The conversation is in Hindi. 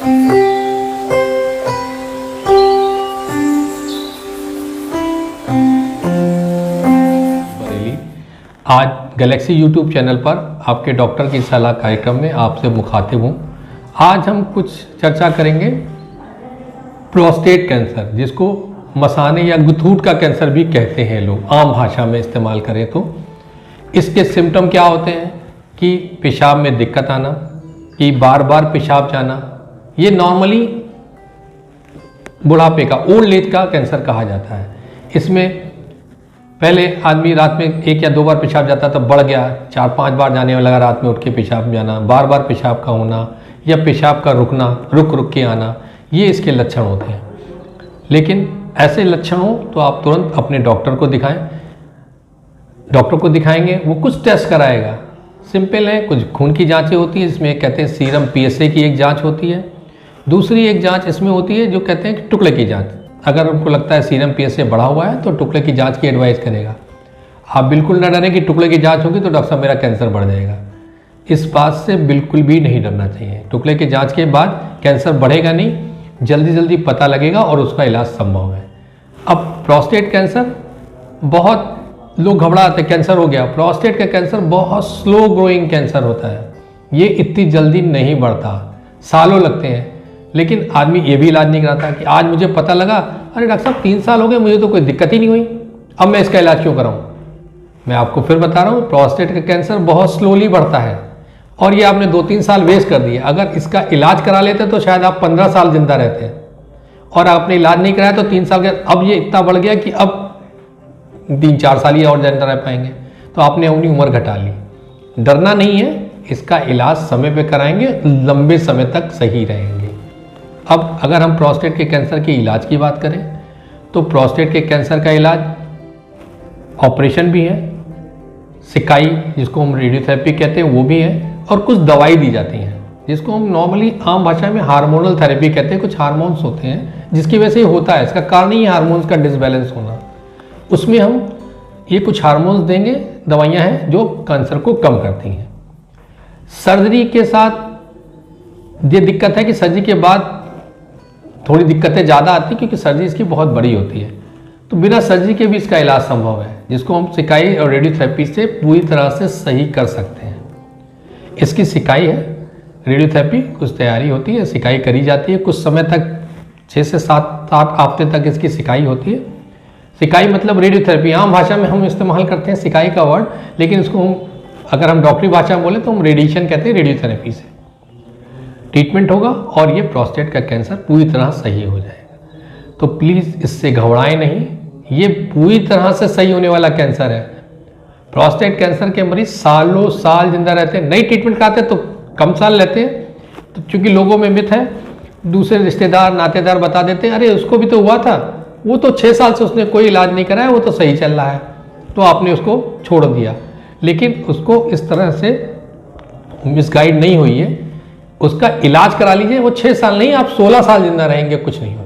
आज गैलेक्सी यूट्यूब चैनल पर आपके डॉक्टर की सलाह कार्यक्रम में आपसे मुखातिब हूँ। आज हम कुछ चर्चा करेंगे प्रोस्टेट कैंसर, जिसको मसाने या गुथूट का कैंसर भी कहते हैं लोग, आम भाषा में इस्तेमाल करें तो। इसके सिम्टम क्या होते हैं कि पेशाब में दिक्कत आना, कि बार बार पेशाब जाना। ये नॉर्मली बुढ़ापे का, ओल्ड एज का कैंसर कहा जाता है। इसमें पहले आदमी रात में 1 या 2 बार पेशाब जाता, तब बढ़ गया 4-5 बार जाने लगा, रात में उठ के पेशाब जाना, बार बार पेशाब का होना या पेशाब का रुकना, रुक के आना, ये इसके लक्षण होते हैं। लेकिन ऐसे लक्षण हो तो आप तुरंत अपने डॉक्टर को दिखाएं। डॉक्टर को दिखाएंगे, वो कुछ टेस्ट कराएगा, सिंपल है। कुछ खून की जांचें होती है, इसमें कहते हैं सीरम PSA की एक जांच होती है। दूसरी एक जांच इसमें होती है जो कहते हैं कि टुकड़े की जांच। अगर उनको लगता है सीरम PSA बढ़ा हुआ है तो टुकड़े की जांच की एडवाइस करेगा। आप बिल्कुल न डरें कि टुकड़े की जांच होगी तो डॉक्टर साहब मेरा कैंसर बढ़ जाएगा। इस बात से बिल्कुल भी नहीं डरना चाहिए। टुकड़े की जांच के बाद कैंसर बढ़ेगा नहीं, जल्दी जल्दी पता लगेगा और उसका इलाज संभव है। अब प्रोस्टेट कैंसर, बहुत लोग घबराते, कैंसर हो गया। प्रोस्टेट का कैंसर बहुत स्लो ग्रोइंग कैंसर होता है। ये इतनी जल्दी नहीं बढ़ता, सालों लगते हैं। लेकिन आदमी ये भी इलाज नहीं कराता कि आज मुझे पता लगा, अरे डॉक्टर साहब 3 साल हो गए, मुझे तो कोई दिक्कत ही नहीं हुई, अब मैं इसका इलाज क्यों कराऊं। मैं आपको फिर बता रहा हूँ, प्रोस्टेट का कैंसर बहुत स्लोली बढ़ता है और ये आपने 2-3 साल वेस्ट कर दिए। अगर इसका इलाज करा लेते तो शायद आप 15 साल जिंदा रहते, और आपने इलाज नहीं कराया तो 3 साल के अब ये इतना बढ़ गया कि अब 3-4 साल ही और जिंदा रह पाएंगे, तो आपने अपनी उम्र घटा ली। डरना नहीं है, इसका इलाज समय पे कराएंगे, लंबे समय तक सही रहेंगे। अब अगर हम प्रोस्टेट के कैंसर के इलाज की बात करें तो प्रोस्टेट के कैंसर का इलाज ऑपरेशन भी है, सिकाई जिसको हम रेडियोथेरेपी कहते हैं वो भी है, और कुछ दवाई दी जाती हैं जिसको हम नॉर्मली आम भाषा में हार्मोनल थेरेपी कहते हैं। कुछ हार्मोन्स होते हैं जिसकी वजह से ये होता है, इसका कारण ही हार्मोन्स का डिसबैलेंस होना। उसमें हम ये कुछ हार्मोन्स देंगे, दवाइयाँ हैं जो कैंसर को कम करती हैं। सर्जरी के साथ ये दिक्कत है कि सर्जरी के बाद थोड़ी दिक्कतें ज़्यादा आती, क्योंकि सर्जरी इसकी बहुत बड़ी होती है। तो बिना सर्जरी के भी इसका इलाज संभव है, जिसको हम सिकाई और रेडियोथेरेपी से पूरी तरह से सही कर सकते हैं। इसकी सिकाई है, रेडियोथेरेपी कुछ तैयारी होती है, सिकाई करी जाती है कुछ समय तक, 6 से 7 हफ्ते तक इसकी सिकाई होती है। सिकाई मतलब रेडियोथेरेपी, आम भाषा में हम इस्तेमाल करते हैं सिकाई का वर्ड, लेकिन इसको हम अगर हम डॉक्टरी भाषा में बोले तो हम रेडिएशन कहते हैं। रेडियोथेरेपी से ट्रीटमेंट होगा और ये प्रोस्टेट का कैंसर पूरी तरह सही हो जाएगा। तो प्लीज़ इससे घबराएं नहीं, ये पूरी तरह से सही होने वाला कैंसर है। प्रोस्टेट कैंसर के मरीज सालों साल जिंदा रहते हैं, नई ट्रीटमेंट कराते तो कम साल रहते हैं। तो चूँकि लोगों में मिथ है, दूसरे रिश्तेदार नातेदार बता देते हैं, अरे उसको भी तो हुआ था, वो तो 6 साल से उसने कोई इलाज नहीं कराया, वो तो सही चल रहा है, तो आपने उसको छोड़ दिया। लेकिन उसको इस तरह से मिसगाइड नहीं हुई है, उसका इलाज करा लीजिए। वो 6 साल नहीं, आप 16 साल जिंदा रहेंगे, कुछ नहीं होगा।